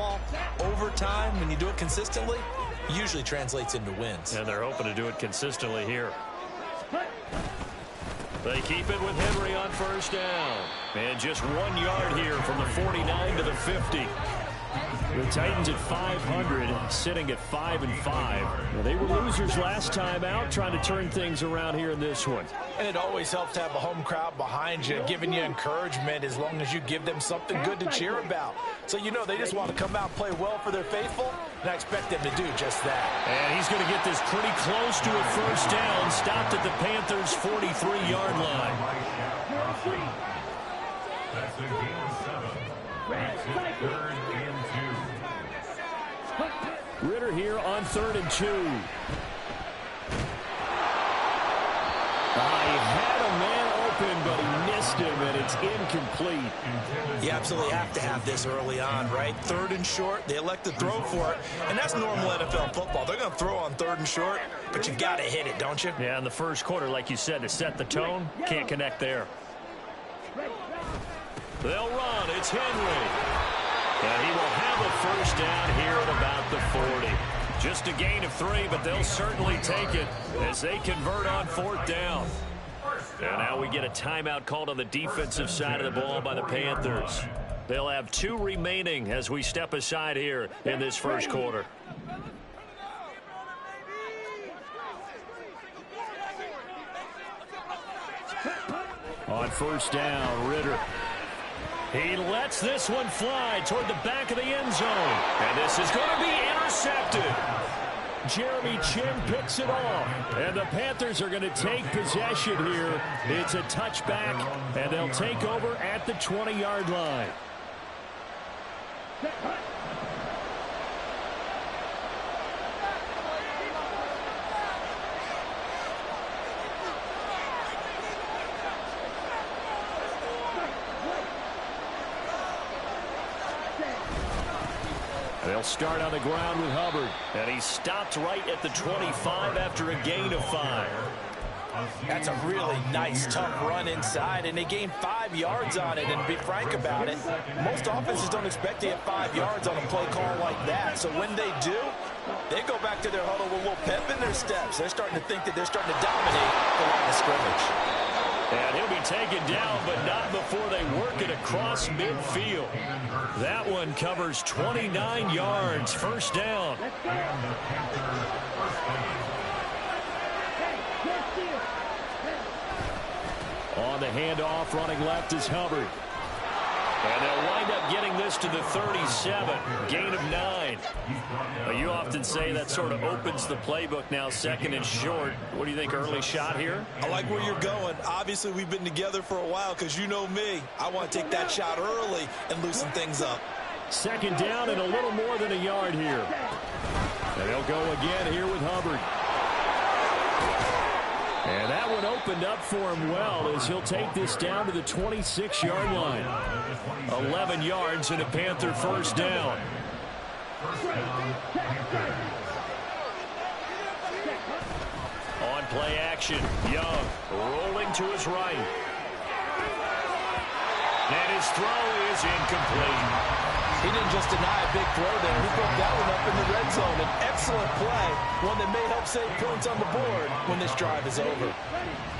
football over time, when you do it consistently, usually translates into wins. And they're hoping to do it consistently here. They keep it with Henry on first down. And just 1 yard here from the 49 to the 50. The Titans at 500, sitting at 5-5. Well, they were losers last time out, trying to turn things around here in this one. And it always helps to have a home crowd behind you, giving you encouragement as long as you give them something good to cheer about. So you know they just want to come out and play well for their faithful, and I expect them to do just that. And he's going to get this pretty close to a first down, stopped at the Panthers' 43-yard line. That's a gain of 7. Third and 2. Ritter here on 3rd and 2. He had a man open, but he missed him, and it's incomplete. You absolutely have to have this early on, right? 3rd and short, they elect to throw for it, and that's normal NFL football. They're going to throw on 3rd and short, but you got to hit it, don't you? Yeah, in the first quarter, like you said, to set the tone, can't connect there. They'll run. It's Henry. And he will have a first down here at about the 40. Just a gain of 3, but they'll certainly take it as they convert on 4th down. And now we get a timeout called on the defensive side of the ball by the Panthers. They'll have 2 remaining as we step aside here in this first quarter. On first down, Ritter. He lets this one fly toward the back of the end zone. And this is going to be intercepted. Jeremy Chinn picks it off. And the Panthers are going to take possession here. It's a touchback, and they'll take over at the 20-yard line. They'll start on the ground with Hubbard. And he stopped right at the 25 after a gain of 5. That's a really nice, tough run inside, and they gained 5 yards on it. And to be frank about it, most offenses don't expect to get 5 yards on a play call like that. So when they do, they go back to their huddle with a little pep in their steps. They're starting to think that they're starting to dominate the line of scrimmage. And he'll be taken down, but not before they work it across midfield. That one covers 29 yards. First down. On the handoff, running left is Hubbard. And they'll wind up getting this to the 37. Gain of 9. You often say that sort of opens the playbook now, 2nd and short. What do you think, early shot here? I like where you're going. Obviously, we've been together for a while because you know me. I want to take that shot early and loosen things up. 2nd down and a little more than a yard here. And they'll go again here with Hubbard. And that one opened up for him well as he'll take this down to the 26-yard line. 11 yards and a Panther first down. On play action, Young rolling to his right. And his throw is incomplete. He didn't just deny a big throw there. He put that one up in the red zone. An excellent play, one that may help save points on the board when this drive is over.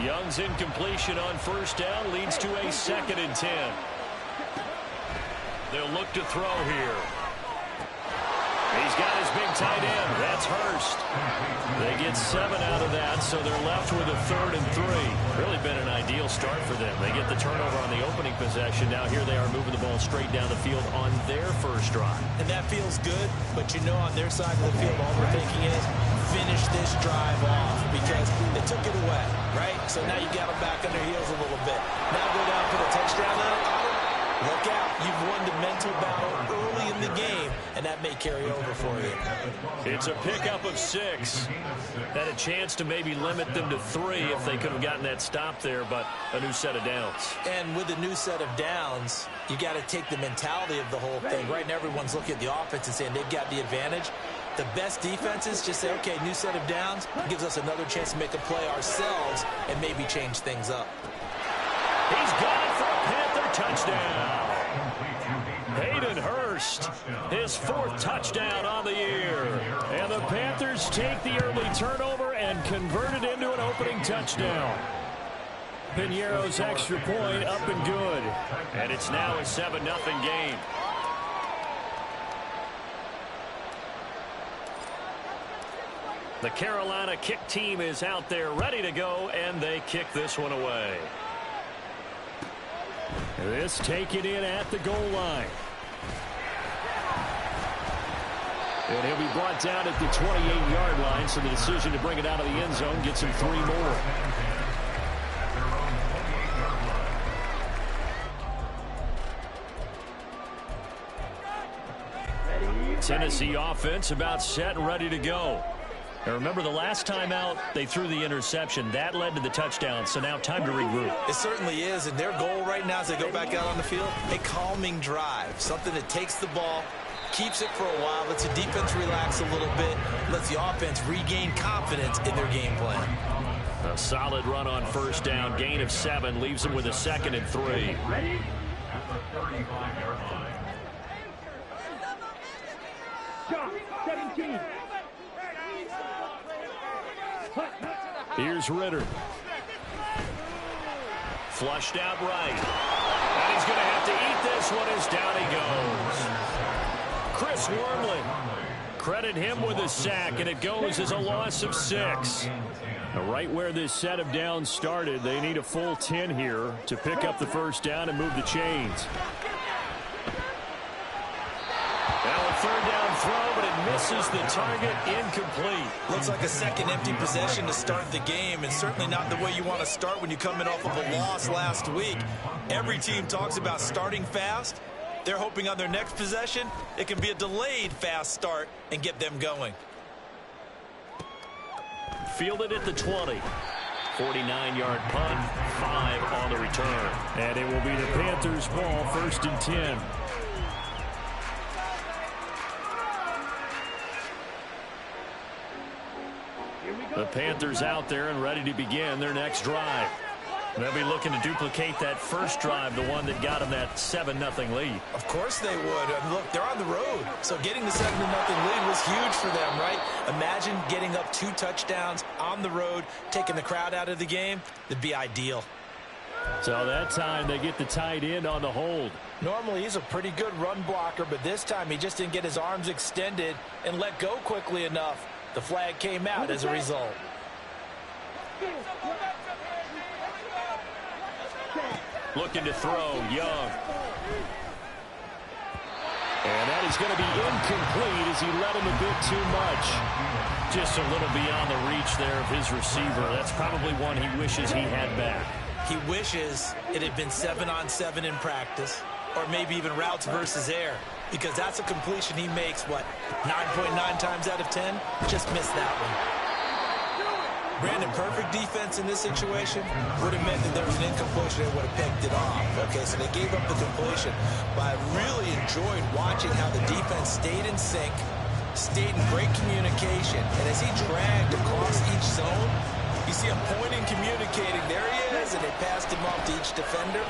Young's incompletion on first down leads to a 2nd and 10. They'll look to throw here. He's got his big tight end. That's Hurst. They get 7 out of that, so they're left with a 3rd and 3. Really been an ideal start for them. They get the turnover on the opening possession. Now here they are moving the ball straight down the field on their first drive. And that feels good, but you know on their side of the field, all we're thinking is finish this drive off because they took it away, right? So now you got them back on their heels a little bit. Now go down for the touchdown on it. Look out. You've won the mental battle early in the game, and that may carry over for you. It's a pickup of 6. Had a chance to maybe limit them to 3 if they could have gotten that stop there, but a new set of downs. And with a new set of downs, you got to take the mentality of the whole thing. Right now, everyone's looking at the offense and saying they've got the advantage. The best defenses just say, okay, new set of downs. It gives us another chance to make a play ourselves and maybe change things up. He's gone for a Panther touchdown. Hayden Hurst first. His 4th touchdown on the year. And the Panthers take the early turnover and convert it into an opening touchdown. Piñeiro's extra point up and good. And it's now a 7-0 game. The Carolina kick team is out there ready to go, and they kick this one away. This taken in at the goal line. And he'll be brought down at the 28-yard line, so the decision to bring it out of the end zone gets him 3 more. Tennessee offense about set and ready to go. Now remember, the last time out, they threw the interception. That led to the touchdown, so now time to regroup. It certainly is, and their goal right now as they go back out on the field, a calming drive, something that takes the ball, keeps it for a while, lets the defense relax a little bit, lets the offense regain confidence in their game plan. A solid run on first down, gain of 7, leaves them with a 2nd and 3. Ready? At the 35-yard line. Shot, 17. Here's Ritter. Flushed out right. And he's going to have to eat this one as down he goes. Chris Wormley. Credit him with a sack, and it goes as a loss of 6. Now, right where this set of downs started, they need a full 10 here to pick up the first down and move the chains. Now a 3rd down throw, but it misses the target, incomplete. Looks like a second empty possession to start the game, and certainly not the way you want to start when you're coming off of a loss last week. Every team talks about starting fast. They're hoping on their next possession, it can be a delayed fast start and get them going. Fielded at the 20. 49-yard punt, 5 on the return. And it will be the Panthers' ball, 1st and 10. The Panthers out there and ready to begin their next drive. They'll be looking to duplicate that first drive, the one that got them that 7-0 lead. Of course they would. Look, they're on the road, so getting the 7-0 lead was huge for them, right? Imagine getting up 2 touchdowns on the road, taking the crowd out of the game. It'd be ideal. So that time they get the tight end on the hold. Normally he's a pretty good run blocker, but this time he just didn't get his arms extended and let go quickly enough. The flag came out as a result. Looking to throw, Young. And that is going to be incomplete as he let him a bit too much. Just a little beyond the reach there of his receiver. That's probably one he wishes he had back. He wishes it had been 7-on-7 in practice, or maybe even routes versus air, because that's a completion he makes, what, 9.9 times out of 10? Just missed that one. Brandon, perfect defense in this situation would have meant that there was an incompletion and would have picked it off. Okay, so they gave up the completion, but I really enjoyed watching how the defense stayed in sync, stayed in great communication, and as he dragged across each zone, you see him pointing, communicating. There he is, and they passed him off to each defender.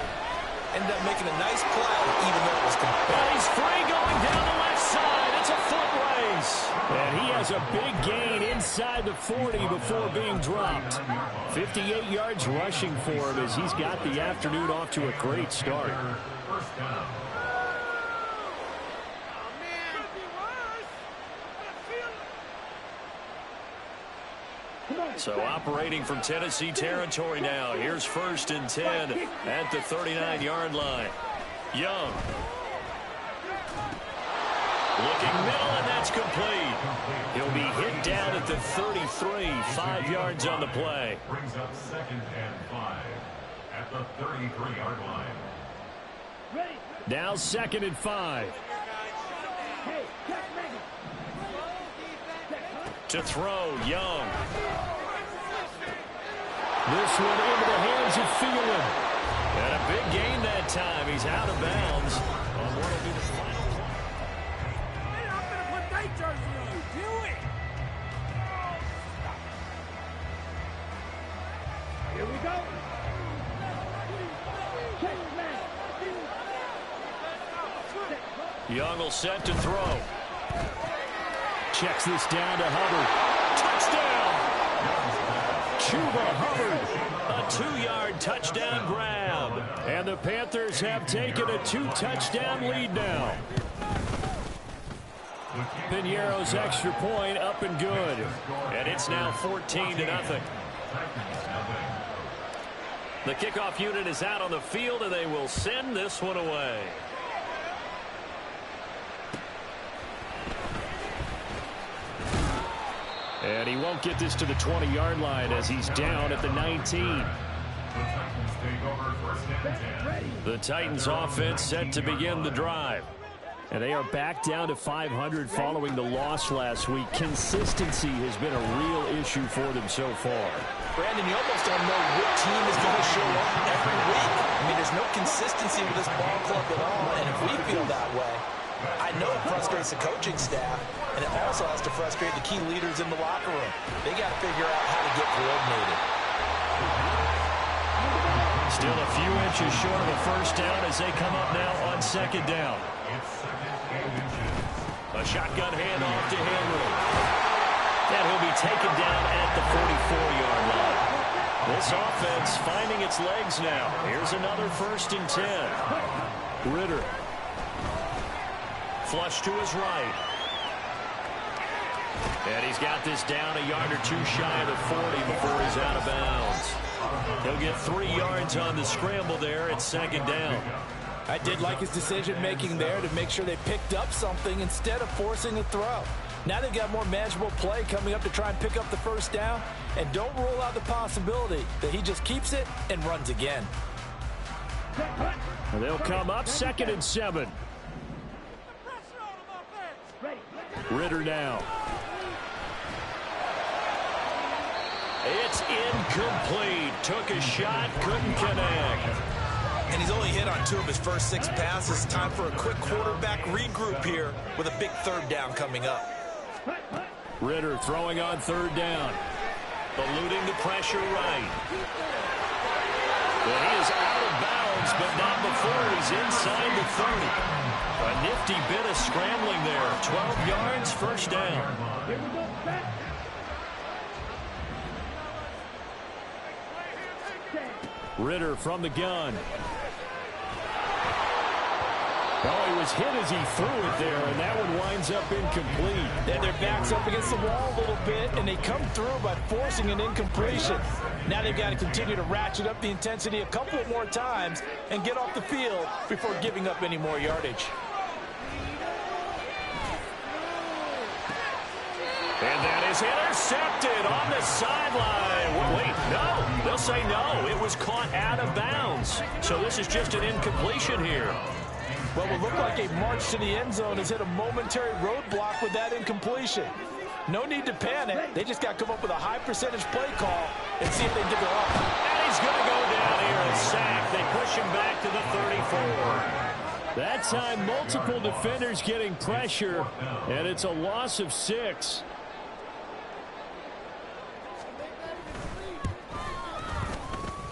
Ended up making a nice play, even though it was complete. Well, he's free going down the left side. It's a foot race. And he has a big gain inside the 40 before being dropped. 58 yards rushing for him as he's got the afternoon off to a great start. So operating from Tennessee territory now. Here's 1st and 10 at the 39-yard line. Young. Looking middle, and that's complete. He'll be hit down at the 33, 5 yards on the play. Brings up 2nd and 5 at the 33-yard line. Now 2nd and 5. To throw, Young. This one into the hands of Thielen. And a big gain that time. He's out of bounds. On what will be the final. I'm going to put that jersey on. Do it. Here we go. Young will set to throw. Checks this down to Hubbard. Touchdown! Chuba Hubbard. A 2-yard touchdown grab. And the Panthers have taken a 2-touchdown lead now. Piñeiro's extra point up and good. And it's now 14-0. The kickoff unit is out on the field, and they will send this one away. And he won't get this to the 20-yard line as he's down at the 19. The Titans offense set to begin the drive. And they are back down to 500 following the loss last week. Consistency has been a real issue for them so far. Brandon, you almost don't know what team is going to show up every week. I mean, there's no consistency with this ball club at all. And if we feel that way, I know it frustrates the coaching staff, and it also has to frustrate the key leaders in the locker room. They got to figure out how to get coordinated. Still a few inches short of a first down as they come up now on second down. A shotgun handoff to Henry. And he'll be taken down at the 44-yard line. This offense finding its legs now. Here's another 1st and 10. Ritter. Flush to his right. And he's got this down a yard or two shy of the 40 before he's out of bounds. He'll get 3 yards on the scramble there at second down. I did like his decision-making there to make sure they picked up something instead of forcing a throw. Now they've got more manageable play coming up to try and pick up the first down. And don't rule out the possibility that he just keeps it and runs again. And they'll come up 2nd and 7. Ritter now. It's incomplete. Took a shot, couldn't connect. And he's only hit on 2 of his first 6 passes. Time for a quick quarterback regroup here with a big 3rd down coming up. Ritter throwing on 3rd down. Eluding the pressure right. Well, he is out of bounds, but not before he's inside the 30. A nifty bit of scrambling there. 12 yards, first down. Ritter from the gun. Oh, he was hit as he threw it there, and that one winds up incomplete. And their back's up against the wall a little bit, and they come through by forcing an incompletion. Now they've got to continue to ratchet up the intensity a couple more times and get off the field before giving up any more yardage. And that is intercepted on the sideline. Wait, no. They'll say no. It was caught out of bounds. So this is just an incompletion here. Well, it looked like a march to the end zone has hit a momentary roadblock with that incompletion. No need to panic. They just got to come up with a high percentage play call and see if they can develop. And he's going to go down here and sack. They push him back to the 34. That time, multiple defenders getting pressure, and it's a loss of 6.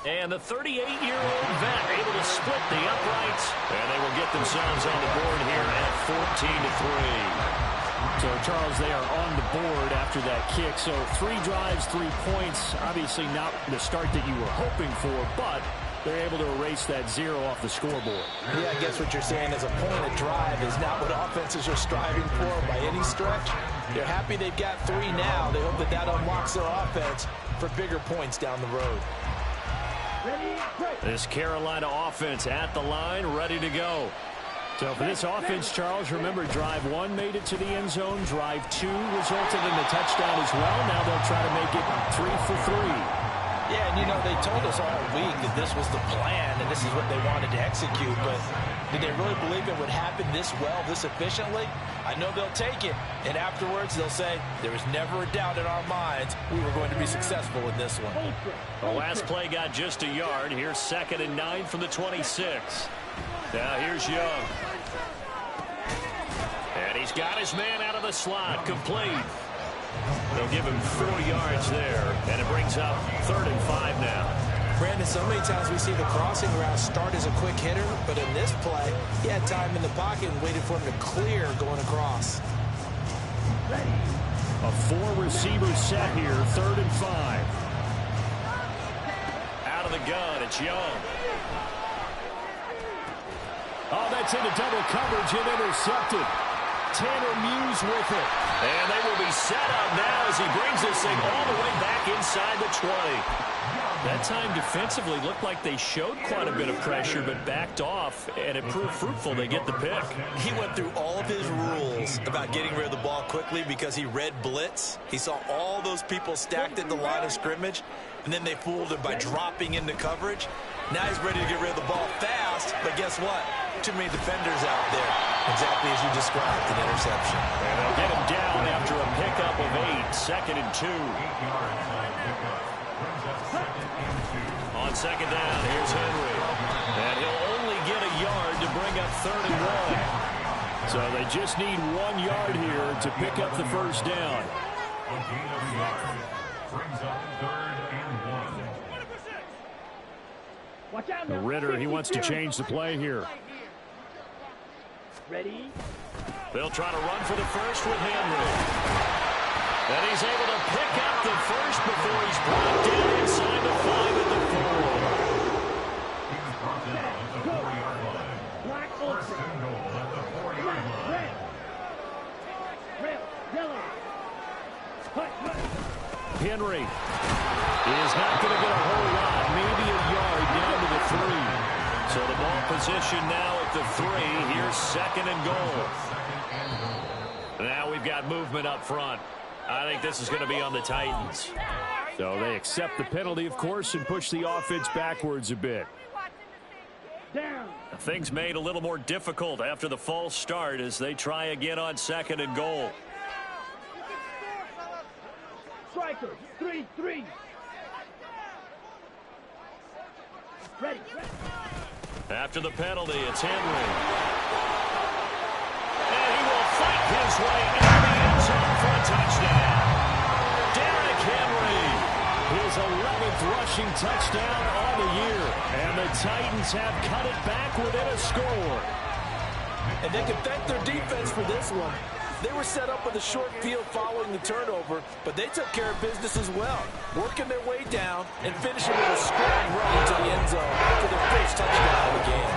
And the 38-year-old vet able to split the uprights. And they will get themselves on the board here at 14-3. So, Charles, they are on the board after that kick. So 3 drives, 3 points. Obviously not the start that you were hoping for, but they're able to erase that 0 off the scoreboard. Yeah, I guess what you're saying is a point of drive is not what offenses are striving for by any stretch. They're happy they've got 3 now. They hope that that unlocks their offense for bigger points down the road. This Carolina offense at the line, ready to go. So for this offense, Charles, remember, drive 1 made it to the end zone. Drive 2 resulted in a touchdown as well. Now they'll try to make it 3 for 3. Yeah, and you know, they told us all week that this was the plan and this is what they wanted to execute, but did they really believe it would happen this well, this efficiently? I know they'll take it, and afterwards they'll say, there was never a doubt in our minds we were going to be successful in this one. The last play got just a yard. Here's 2nd and 9 from the 26. Now here's Young. And he's got his man out of the slot, complete. They'll give him 4 yards there, and it brings up 3rd and 5 now. Brandon, so many times we see the crossing route start as a quick hitter, but in this play, he had time in the pocket and waited for him to clear going across. A 4-receiver set here, 3rd and 5. Out of the gun, it's Young. Oh, that's into double coverage and intercepted. Tanner Muse with it. And they will be set up now as he brings this thing all the way back inside the 20. That time defensively looked like they showed quite a bit of pressure but backed off, and it proved fruitful. They get the pick. He went through all of his rules about getting rid of the ball quickly because he read blitz. He saw all those people stacked at the line of scrimmage, and then they fooled him by dropping into coverage. Now he's ready to get rid of the ball fast, but guess what? Too many defenders out there. Exactly as you described, an interception. And they'll get him down after a pickup of 8, 2nd and 2. On 2nd down, here's Henry. And he'll only get a yard to bring up 3rd and 1. So they just need 1 yard here to pick up the first down. A gain of a yard brings up 3rd and 1. Ritter, he wants to change the play here. Ready? They'll try to run for the first with Henry. And he's able to pick up the first before he's brought down inside the 5 at the 4. He was brought down at the 4-yard line. Black 1st and goal at the 4-yard line. Red, yellow. Henry is not going to get a whole lot, maybe a yard down to the 3. So the ball position now at the 3. Here's 2nd and goal. Now we've got movement up front. I think this is going to be on the Titans. So they accept the penalty, of course, and push the offense backwards a bit. Down. Things made a little more difficult after the false start as they try again on 2nd and goal. Striker, 3-3. Ready. After the penalty, it's Henry. And he will fight his way into the end zone for a touchdown. Derrick Henry, his 11th rushing touchdown on the year. And the Titans have cut it back within a score. And they can thank their defense for this one. They were set up with a short field following the turnover, but they took care of business as well, working their way down and finishing with a strong run to the end zone for their first touchdown of the game.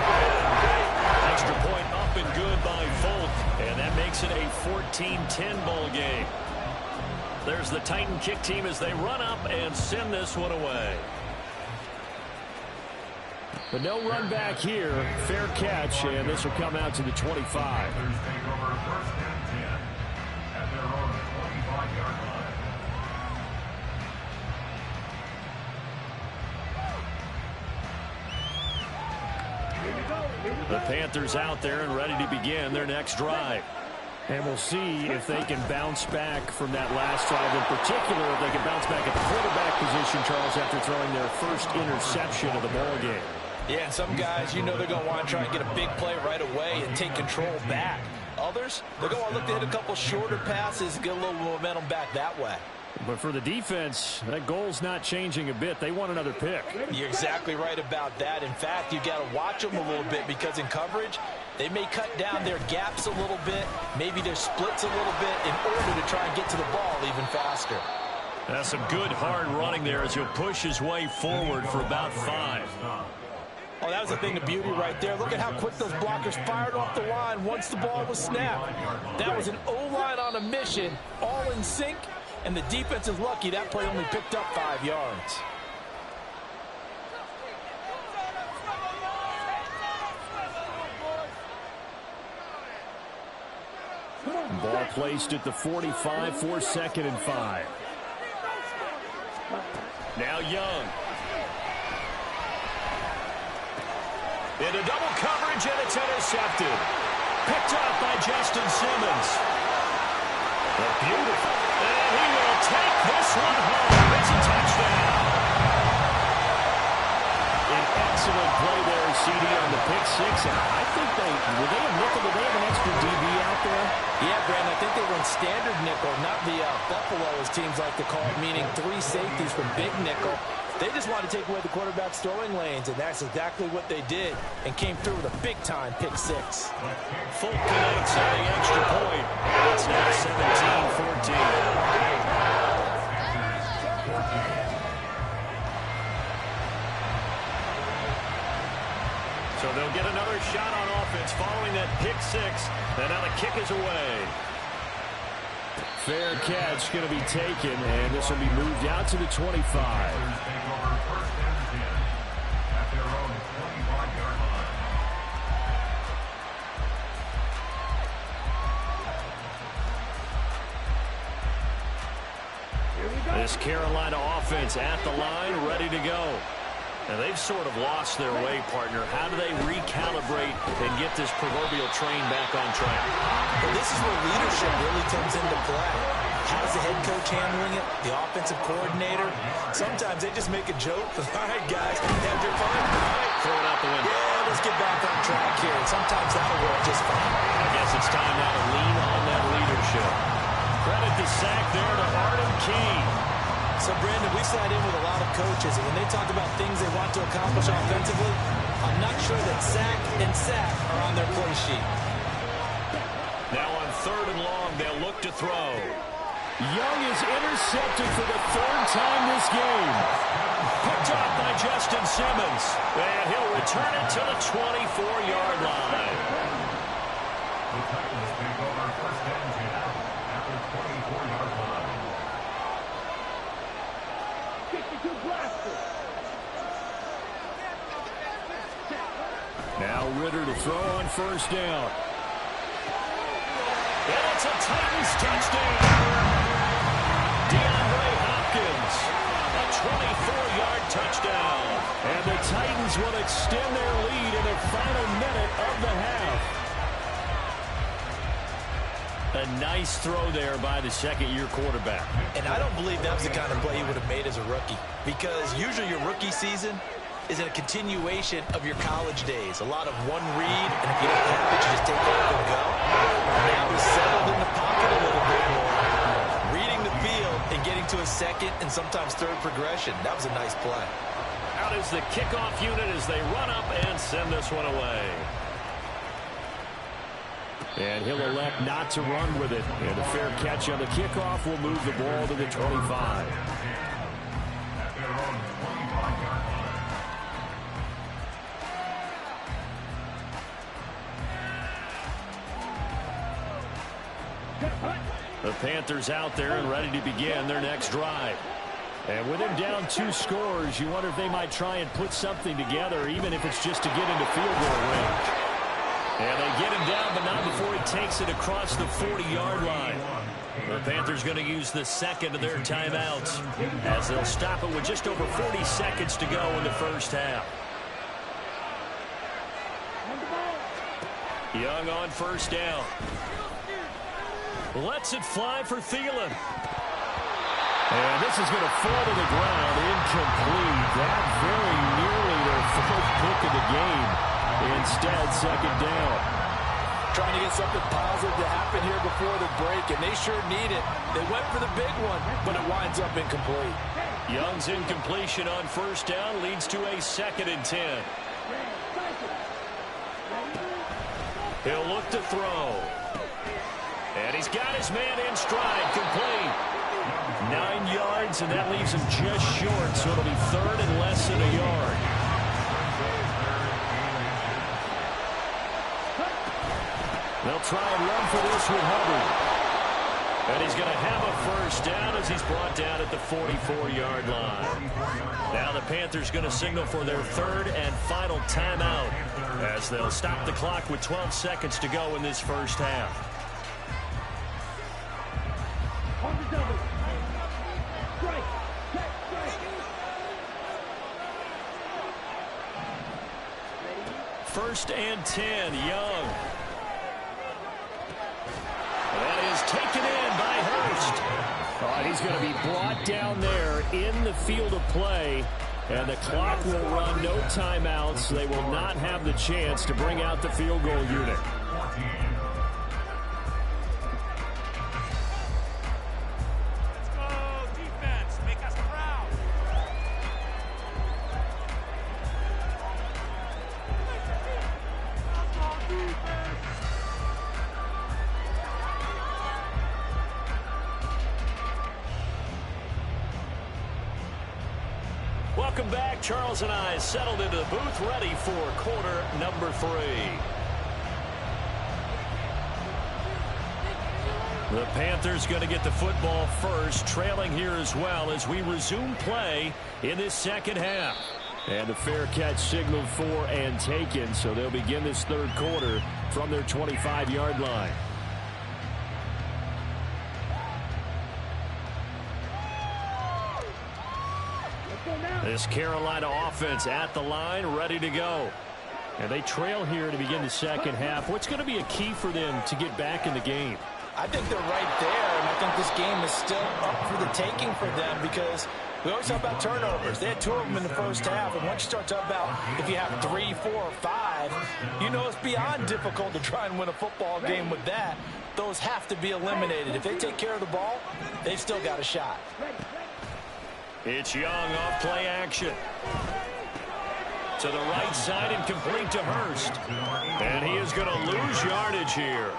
Extra point up and good by Folk, and that makes it a 14-10 ball game. There's the Titan kick team as they run up and send this one away. But no run back here. Fair catch, and this will come out to the 25. Panthers take over 1st and 10 at their own 25-yard line. The Panthers out there and ready to begin their next drive. And we'll see if they can bounce back from that last drive. In particular, if they can bounce back at the quarterback position, Charles, after throwing their first interception of the ball game. Yeah, some guys, you know they're going to want to try and get a big play right away and take control back. Others, they're going to look to hit a couple shorter passes, get a little momentum back that way. But for the defense, that goal's not changing a bit. They want another pick. You're exactly right about that. In fact, you got to watch them a little bit because in coverage, they may cut down their gaps a little bit, maybe their splits a little bit in order to try and get to the ball even faster. That's some good hard running there as he'll push his way forward for about 5. Oh, that was a thing of beauty right there. Look at how quick those blockers fired off the line once the ball was snapped. That was an O-line on a mission, all in sync, and the defense is lucky that play only picked up 5 yards. Ball placed at the 45 for 2nd and 5. Now Young. Into double coverage, and it's intercepted. Picked up by Justin Simmons. Beautiful. And he will take this one home. It's a touchdown. An excellent play there, CD, on the pick 6. And I think were they a nickel? Did they have an extra DB out there? Yeah, Brandon, I think they run standard nickel, not the Buffalo, as teams like to call it, meaning 3 safeties from big nickel, They just want to take away the quarterback's throwing lanes, and that's exactly what they did and came through with a big-time pick six. Full connects on the extra point. It's now 17-14. So they'll get another shot on offense following that pick six. And now the kick is away. Fair catch going to be taken, and this will be moved out to the 25. This Carolina offense at the line, ready to go. And they've sort of lost their way, partner. How do they recalibrate and get this proverbial train back on track? Well, this is where leadership really comes into play. How's the head coach handling it? The offensive coordinator? Sometimes they just make a joke. All right, guys, have your fun. All right. Throw it out the window. Yeah, let's get back on track here. And sometimes that'll work just fine. I guess it's time now to lean on that leadership. Credit the sack there to Arden Key. So, Brandon, we sat in with a lot of coaches, and when they talk about things they want to accomplish offensively, I'm not sure that sack and sack are on their play sheet. Now on 3rd and long, they'll look to throw. Young is intercepted for the 3rd time this game. Picked off by Justin Simmons. And he'll return it to the 24-yard line. The Titans take over first and 10 at the 24-yard line. Now Ritter to throw on 1st down. And it's a Titans touchdown. DeAndre Hopkins, a 24-yard touchdown. And the Titans will extend their lead in the final minute of the half. A nice throw there by the second-year quarterback. And I don't believe that was the kind of play he would have made as a rookie, because usually your rookie season is a continuation of your college days. A lot of one read, and if you don't have it, you just take off and go. Now he's settled in the pocket a little bit more, reading the field and getting to a second and sometimes third progression. That was a nice play. Out is the kickoff unit as they run up and send this one away. And he'll elect not to run with it. And a fair catch on the kickoff will move the ball to the 25. The Panthers out there and ready to begin their next drive. And with him down 2 scores, you wonder if they might try and put something together, even if it's just to get into field goal range. And they get him down, but not before he takes it across the 40-yard line. The Panthers going to use the second of their timeouts as they'll stop it with just over 40 seconds to go in the first half. Young on 1st down. Lets it fly for Thielen. And this is going to fall to the ground, incomplete. That very nearly their 4th pick of the game. Instead, 2nd down. Trying to get something positive to happen here before the break, and they sure need it. They went for the big one, but it winds up incomplete. Young's incompletion on 1st down leads to a 2nd and 10. He'll look to throw. And he's got his man in stride, complete. 9 yards, and that leaves him just short, so it'll be 3rd and less than a yard. They'll try and run for this with Hubbard. And he's going to have a 1st down as he's brought down at the 44-yard line. Now the Panthers going to signal for their 3rd and final timeout as they'll stop the clock with 12 seconds to go in this first half. First and 10, Young. That is taken in by Hurst. He's going to be brought down there in the field of play. And the clock will run, no timeouts. They will not have the chance to bring out the field goal unit. Welcome back. Charles and I settled into the booth, ready for quarter number 3. The Panthers going to get the football first, trailing here as well as we resume play in this second half. And the fair catch signaled for and taken, so they'll begin this third quarter from their 25-yard line. This Carolina offense at the line, ready to go. And they trail here to begin the second half. What's going to be a key for them to get back in the game? I think they're right there, and I think this game is still up for the taking for them because we always talk about turnovers. They had 2 of them in the first half, and once you start talking about if you have 3, 4, or 5, you know it's beyond difficult to try and win a football game with that. Those have to be eliminated. If they take care of the ball, they've still got a shot. It's Young off play action. To the right side and complete to Hurst. And he is going to lose yardage here.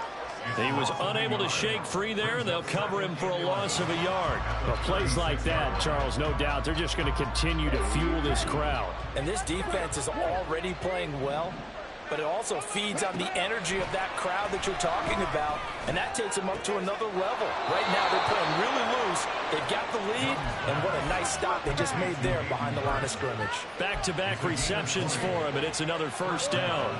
He was unable to shake free there. They'll cover him for a loss of a yard. Well, plays like that, Charles, no doubt, they're just going to continue to fuel this crowd. And this defense is already playing well, but it also feeds on the energy of that crowd that you're talking about, and that takes them up to another level. Right now, they're playing really loose. They've got the lead, and what a nice stop they just made there behind the line of scrimmage. Back-to-back receptions for him, and it's another first down.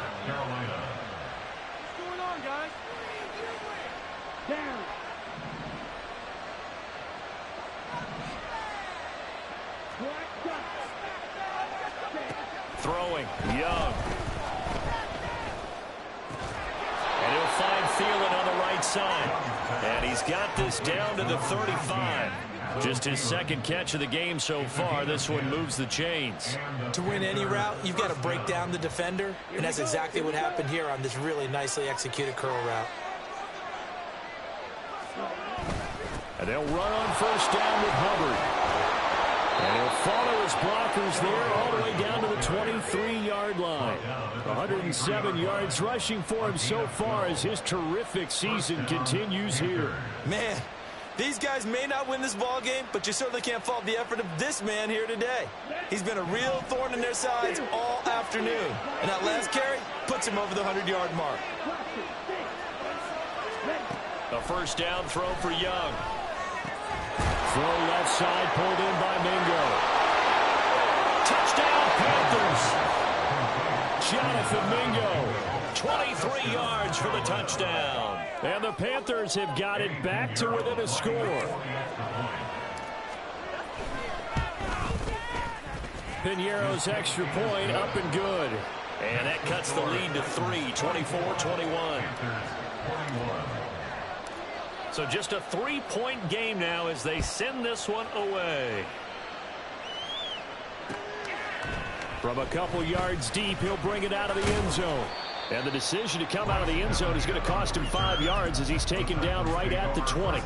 Throwing, Young. And he'll find Thielen on the right side. And he's got this down to the 35. Just his second catch of the game so far. This one moves the chains. To win any route, you've got to break down the defender, and that's exactly what happened here on this really nicely executed curl route. And they'll run on first down with Hubbard. And he'll follow his blockers there all the way down to the 23-yard line. 107 yards rushing for him so far as his terrific season continues here. Man, these guys may not win this ball game, but you certainly can't fault the effort of this man here today. He's been a real thorn in their sides all afternoon. And that last carry puts him over the 100-yard mark. A first down throw for Young. Throw left side, pulled in by Mingo. Touchdown, Panthers. Jonathan Mingo, 23 yards for the touchdown. And the Panthers have got it back to within a score. Piñeiro's extra point up and good. And that cuts the lead to 3, 24-21. So just a 3-point game now as they send this one away. From a couple yards deep, he'll bring it out of the end zone. And the decision to come out of the end zone is going to cost him 5 yards as he's taken down right at the 20.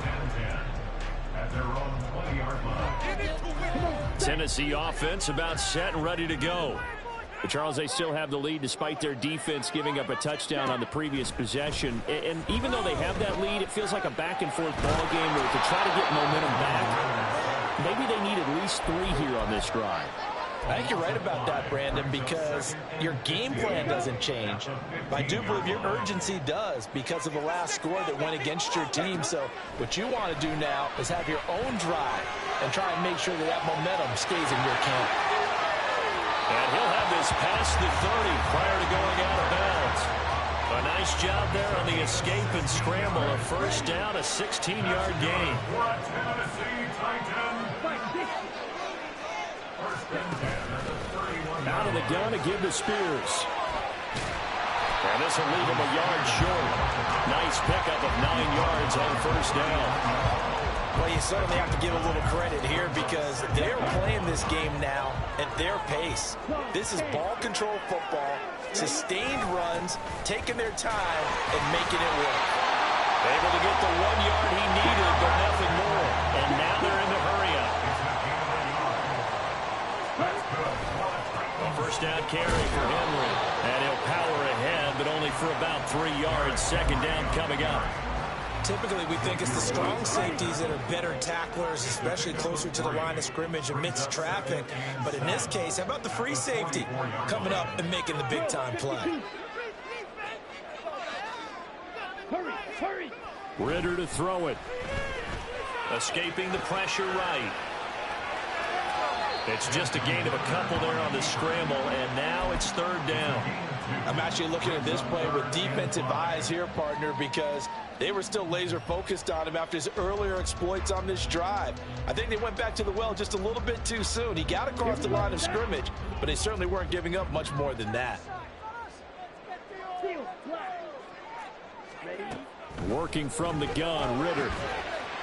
Tennessee offense about set and ready to go. But Charles, they still have the lead despite their defense giving up a touchdown on the previous possession. And even though they have that lead, it feels like a back-and-forth ball game where to try to get momentum back, maybe they need at least 3 here on this drive. I think you're right about that, Brandon, because your game plan doesn't change. I do believe your urgency does because of the last score that went against your team. So what you want to do now is have your own drive and try and make sure that that momentum stays in your camp. And he'll have this past the 30 prior to going out of bounds. A nice job there on the escape and scramble. A first down, a 16-yard gain. Out of the gun to give to Spears. And this will leave him a yard short. Nice pickup of 9 yards on first down. Well, you certainly have to give a little credit here because they're playing this game now at their pace. This is ball control football, sustained runs, taking their time and making it work. Able to get the 1 yard he needed, but nothing more. And now they're in the hurry-up. First down carry for Henry. And he'll power ahead, but only for about 3 yards. Second down coming up. typically we think it's the strong safeties that are better tacklers, especially closer to the line of scrimmage amidst traffic. But in this case, how about the free safety coming up and making the big-time play? Hurry! Ridder to throw it. Escaping the pressure right. It's just a gain of a couple there on the scramble, and now it's third down. I'm actually looking at this play with defensive eyes here, partner, because they were still laser focused on him after his earlier exploits on this drive. I think they went back to the well just a little bit too soon. He got across the line of scrimmage, but they certainly weren't giving up much more than that. Working from the gun, Ridder.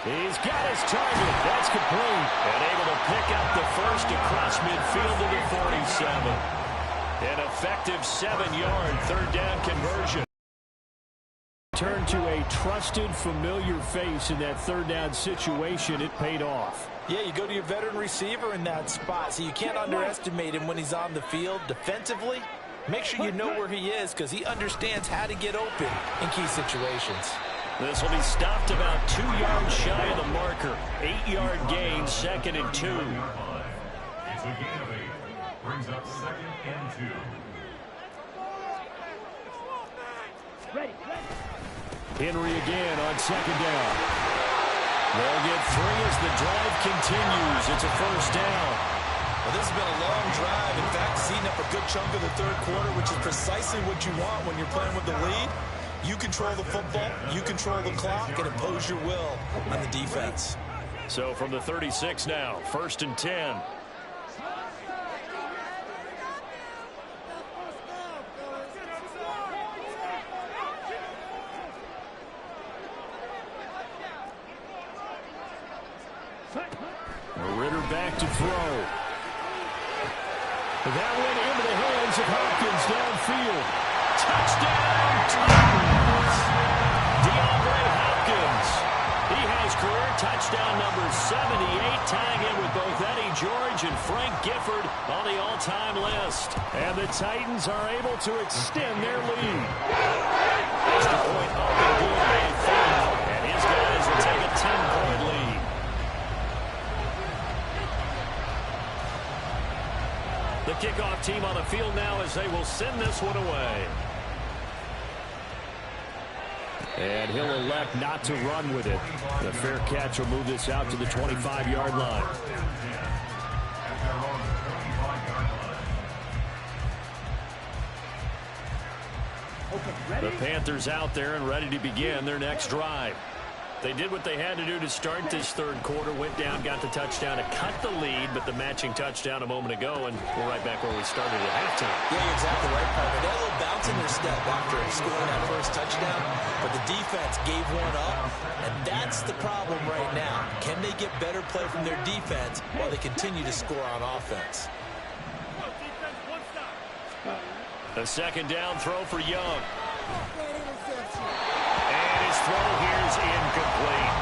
He's got his target. That's complete. And able to pick up the first across midfield to the 47. An effective 7-yard third down conversion. Turn to a trusted, familiar face in that third down situation. It paid off. Yeah, you go to your veteran receiver in that spot, so you can't underestimate him when he's on the field defensively. Make sure you know where he is because he understands how to get open in key situations. This will be stopped about 2 yards shy of the marker. 8-yard gain, 2nd and 2. It's a gain of 8. Brings up 2nd and 2. Ready. Henry again on 2nd down. They'll get 3 as the drive continues. It's a first down. Well, this has been a long drive. In fact, eating up a good chunk of the third quarter, which is precisely what you want when you're playing with the lead. You control the football, you control the clock, and impose your will on the defense. So from the 36 now, 1st and 10. Ridder back to throw. That went into the hands of Hopkins downfield. Touchdown, Titans! DeAndre Hopkins. He has career touchdown number 78, tying in with both Eddie George and Frank Gifford on the all-time list. And the Titans are able to extend their lead. Extra point up and good on 3rd, and his guys will take a 10-point lead. The kickoff team on the field now as they will send this one away. And he'll elect not to run with it. The fair catch will move this out to the 25-yard line. The Panthers out there and ready to begin their next drive. They did what they had to do to start this third quarter, went down, got the touchdown to cut the lead, but the matching touchdown a moment ago, and we're right back where we started at halftime. Yeah, you're exactly right, partner. They had a little bounce in their step after scoring that first touchdown, but the defense gave one up, and that's the problem right now. Can they get better play from their defense while they continue to score on offense? A 2nd down throw for Young. And his throw here is incomplete.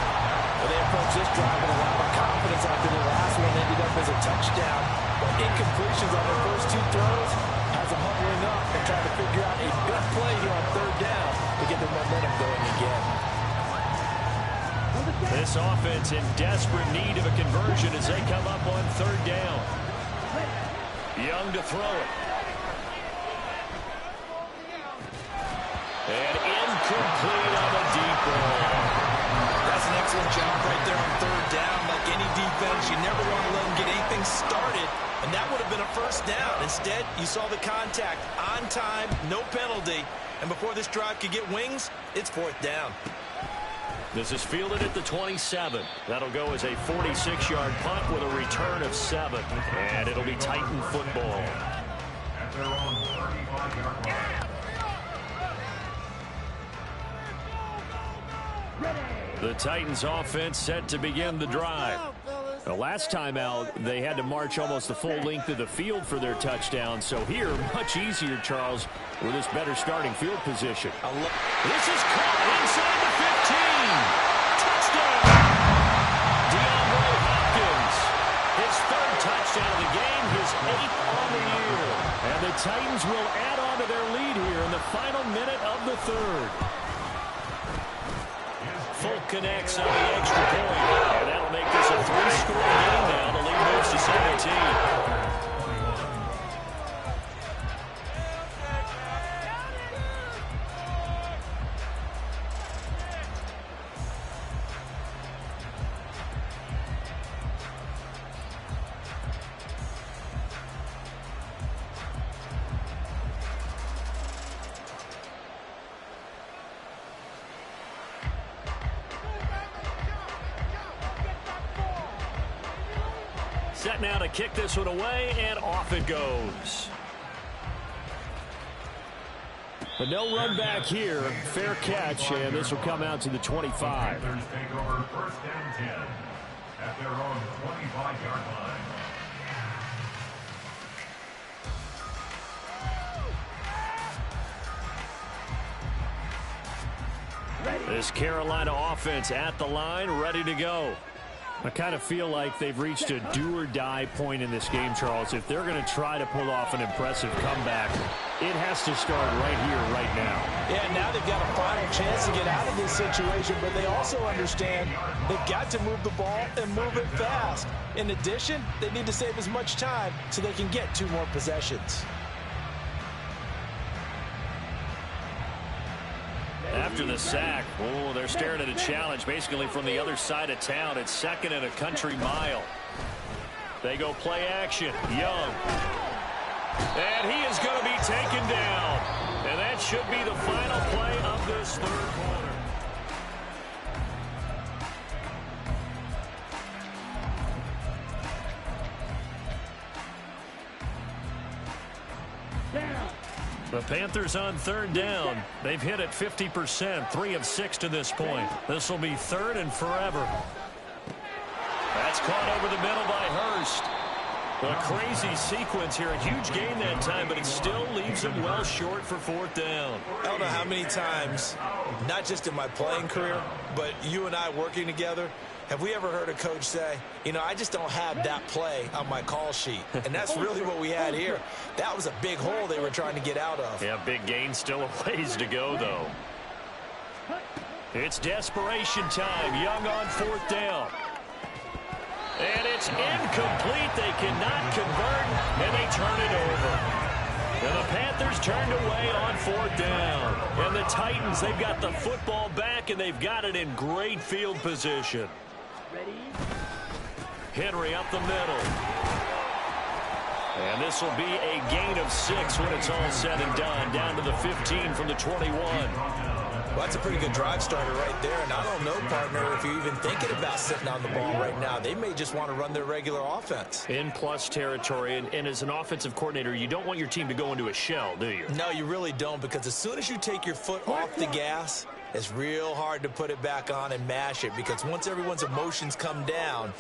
Well, they approached this drive with a lot of confidence after the last one ended up as a touchdown. But incompletions on their first 2 throws has them huddling up and trying to figure out a big play here on 3rd down to get their momentum going again. This offense in desperate need of a conversion as they come up on 3rd down. Young to throw it. And incomplete on the deep ball. That's an excellent job right there on 3rd down. Like any defense, you never want to let them get anything started, and that would have been a first down. Instead, you saw the contact on time, no penalty, and before this drive could get wings, it's 4th down. This is fielded at the 27. That'll go as a 46-yard punt with a return of 7, and it'll be Titan football. At their own 35-yard line. The Titans offense set to begin the drive. The last time out, they had to march almost the full length of the field for their touchdown. So here, much easier, Charles, with this better starting field position. This is caught inside the 15. Touchdown! DeAndre Hopkins. His 3rd touchdown of the game, his 8th on the year. And the Titans will add on to their lead here in the final minute of the 3rd. Folk connects on the extra point. And that'll make this a 3-score game now. The lead moves to 17. Set now to kick this one away, and off it goes. But no run back here. Fair catch, and this will come out to the 25. Panthers take over first and 10 at their own 25-yard line. This Carolina offense at the line, ready to go. I kind of feel like they've reached a do-or-die point in this game, Charles. If they're going to try to pull off an impressive comeback, it has to start right here, right now. Yeah, now they've got a final chance to get out of this situation, but they also understand they've got to move the ball and move it fast. In addition, they need to save as much time so they can get 2 more possessions. After the sack, they're staring at a challenge basically from the other side of town. It's 2nd and a country mile. They go play action. Young. And he is going to be taken down. And that should be the final play of this 3rd quarter. The Panthers on 3rd down. They've hit it 50%, 3 of 6 to this point. This will be 3rd and forever. That's caught over the middle by Hurst. A crazy sequence here. A huge gain that time, but it still leaves them well short for 4th down. I don't know how many times, not just in my playing career, but you and I working together, have we ever heard a coach say, you know, I just don't have that play on my call sheet? And that's really what we had here. That was a big hole they were trying to get out of. Yeah, big gain, still a ways to go, though. It's desperation time. Young on 4th down. And it's incomplete. They cannot convert, and they turn it over. And the Panthers turned away on 4th down. And the Titans, they've got the football back, and they've got it in great field position. Henry up the middle. And this will be a gain of 6 when it's all said and done. Down to the 15 from the 21. Well, that's a pretty good drive starter right there. And I don't know, partner, if you're even thinking about sitting on the ball right now. They may just want to run their regular offense. In plus territory. And as an offensive coordinator, you don't want your team to go into a shell, do you? No, you really don't, because as soon as you take your foot off the gas, it's real hard to put it back on and mash it, because once everyone's emotions come down,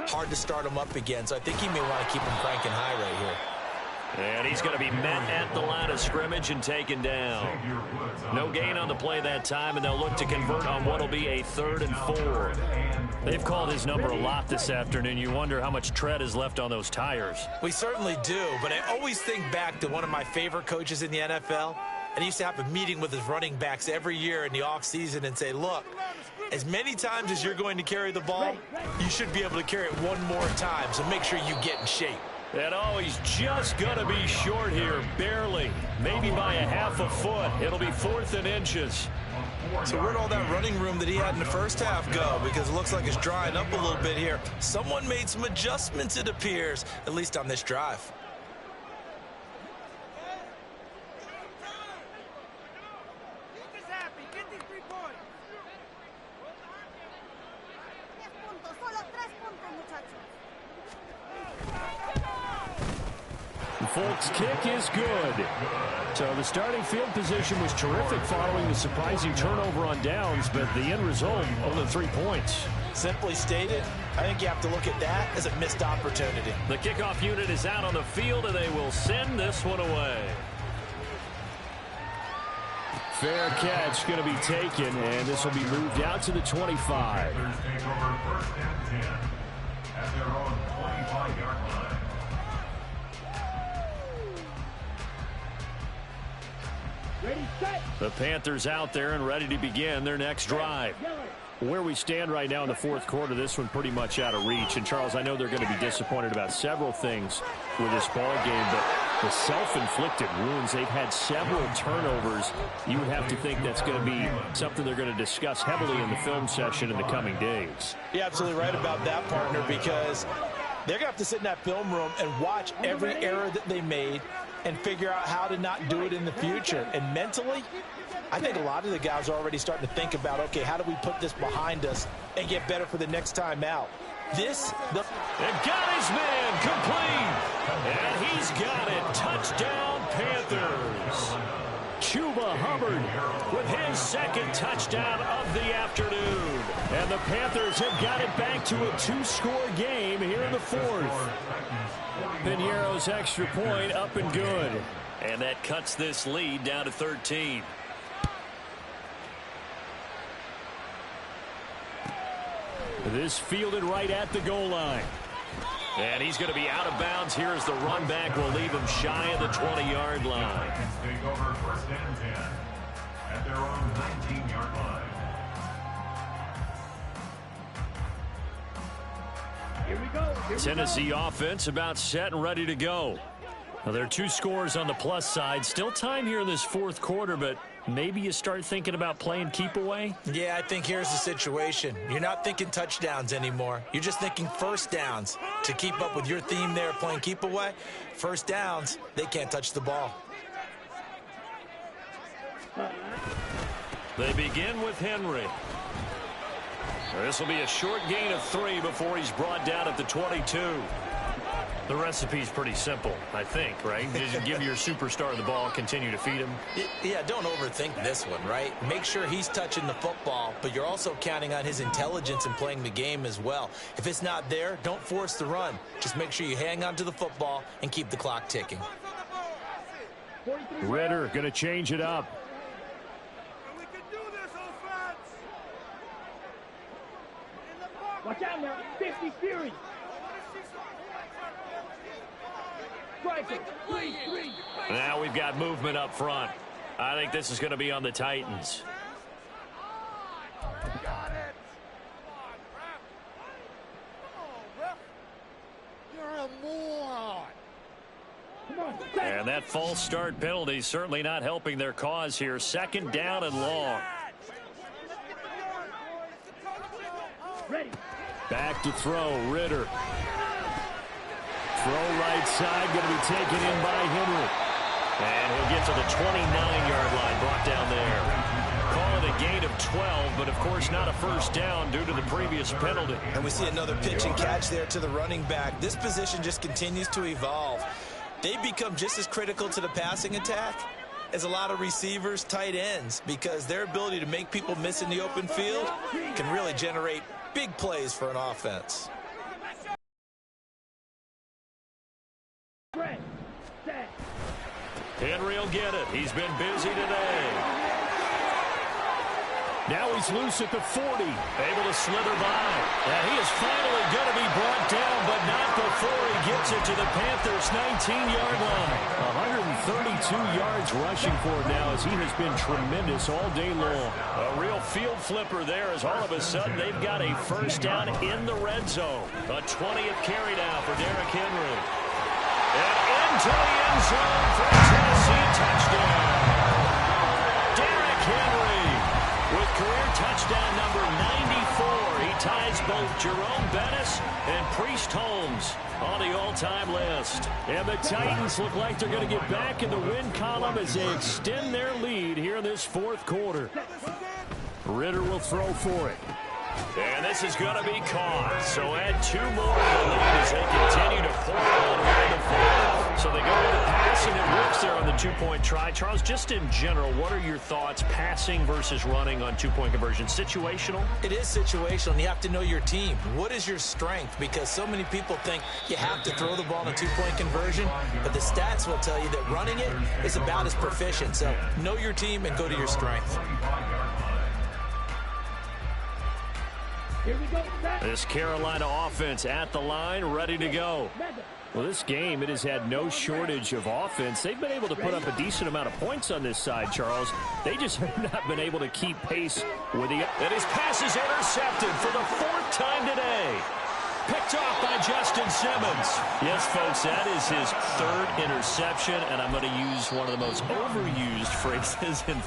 hard to start them up again. So I think he may want to keep them cranking high right here. And he's going to be met at the line of scrimmage and taken down. No gain on the play that time, and they'll look to convert on what will be a 3rd and 4. They've called his number a lot this afternoon. You wonder how much tread is left on those tires. We certainly do, but I always think back to one of my favorite coaches in the NFL, and he used to have a meeting with his running backs every year in the offseason and say, look, as many times as you're going to carry the ball, you should be able to carry it one more time, so make sure you get in shape. And he's just going to be short here, barely, maybe by a half a foot. It'll be 4th and inches. So where'd all that running room that he had in the first half go? Because it looks like it's drying up a little bit here. Someone made some adjustments, it appears, at least on this drive. Folk's kick is good. So the starting field position was terrific following the surprising turnover on downs, but the end result, only 3 points. Simply stated, I think you have to look at that as a missed opportunity. The kickoff unit is out on the field, and they will send this one away. Fair catch going to be taken, and this will be moved out to the 25. Panthers take over first and 10 at their own 25-yard line. The Panthers out there and ready to begin their next drive. Where we stand right now in the fourth quarter, this one pretty much out of reach. And, Charles, I know they're going to be disappointed about several things with this ball game, but the self-inflicted wounds, they've had several turnovers. You would have to think that's going to be something they're going to discuss heavily in the film session in the coming days. You're absolutely right about that, partner, because they're going to have to sit in that film room and watch every error that they made and figure out how to not do it in the future. And mentally, I think a lot of the guys are already starting to think about, okay, how do we put this behind us and get better for the next time out? And got his man complete. And he's got it. Touchdown, Panthers. Chuba Hubbard with his second touchdown of the afternoon. And the Panthers have got it back to a 2-score game here in the fourth. Pinheiro's extra point up and good. And that cuts this lead down to 13. This fielded right at the goal line. And he's going to be out of bounds here as the run back will leave him shy of the 20-yard line. Take over first and 10 at their own 19-yard line. Here we go. Tennessee offense about set and ready to go. Now, there are 2 scores on the plus side. Still time here in this fourth quarter, but maybe you start thinking about playing keep away? Yeah, I think here's the situation. You're not thinking touchdowns anymore. You're just thinking first downs. To keep up with your theme there, playing keep away, first downs, they can't touch the ball. They begin with Henry. This will be a short gain of 3 before he's brought down at the 22. The recipe's pretty simple, I think, right? Just give your superstar the ball, continue to feed him. Yeah, don't overthink this one, right? Make sure he's touching the football, but you're also counting on his intelligence in playing the game as well. If it's not there, don't force the run. Just make sure you hang on to the football and keep the clock ticking. Ritter going to change it up. We can do this, offense. Watch out now. 50 Fury. Now we've got movement up front. I think this is going to be on the Titans. Got it. Come on, ref. You're a moron. Come on. And that false start penalty certainly not helping their cause here. Second down and long. Ready. Back to throw, Ritter. Throw right side, going to be taken in by Henry. And he'll get to the 29-yard line, brought down there. Call it a gain of 12, but of course not a first down due to the previous penalty. And we see another pitch and catch there to the running back. This position just continues to evolve. They become just as critical to the passing attack as a lot of receivers, tight ends, because their ability to make people miss in the open field can really generate big plays for an offense. Henry will get it. He's been busy today. Now he's loose at the 40. Able to slither by. And he is finally going to be brought down, but not before he gets it to the Panthers' 19-yard line. 132 yards rushing for it now as he has been tremendous all day long. A real field flipper there as all of a sudden they've got a first down in the red zone. A 20th carry now for Derrick Henry. And into the end zone for a Tennessee touchdown. Derrick Henry with career touchdown number 94. He ties both Jerome Bettis and Priest Holmes on the all-time list. And the Titans look like they're going to get back in the win column as they extend their lead here in this fourth quarter. Ritter will throw for it. And this is going to be caught. So add 2 more to the lead as they continue to pour on here in the fourth. So they go with the pass, and it works there on the 2-point try. Charles, just in general, what are your thoughts passing versus running on 2-point conversion? Situational? It is situational, and you have to know your team. What is your strength? Because so many people think you have to throw the ball in a 2-point conversion, but the stats will tell you that running it is about as proficient. So know your team and go to your strength. This Carolina offense at the line, ready to go. Well, this game, it has had no shortage of offense. They've been able to put up a decent amount of points on this side, Charles. They just have not been able to keep pace with the... And his pass is intercepted for the 4th time today. Picked off by Justin Simmons. Yes, folks, that is his 3rd interception, and I'm going to use one of the most overused phrases in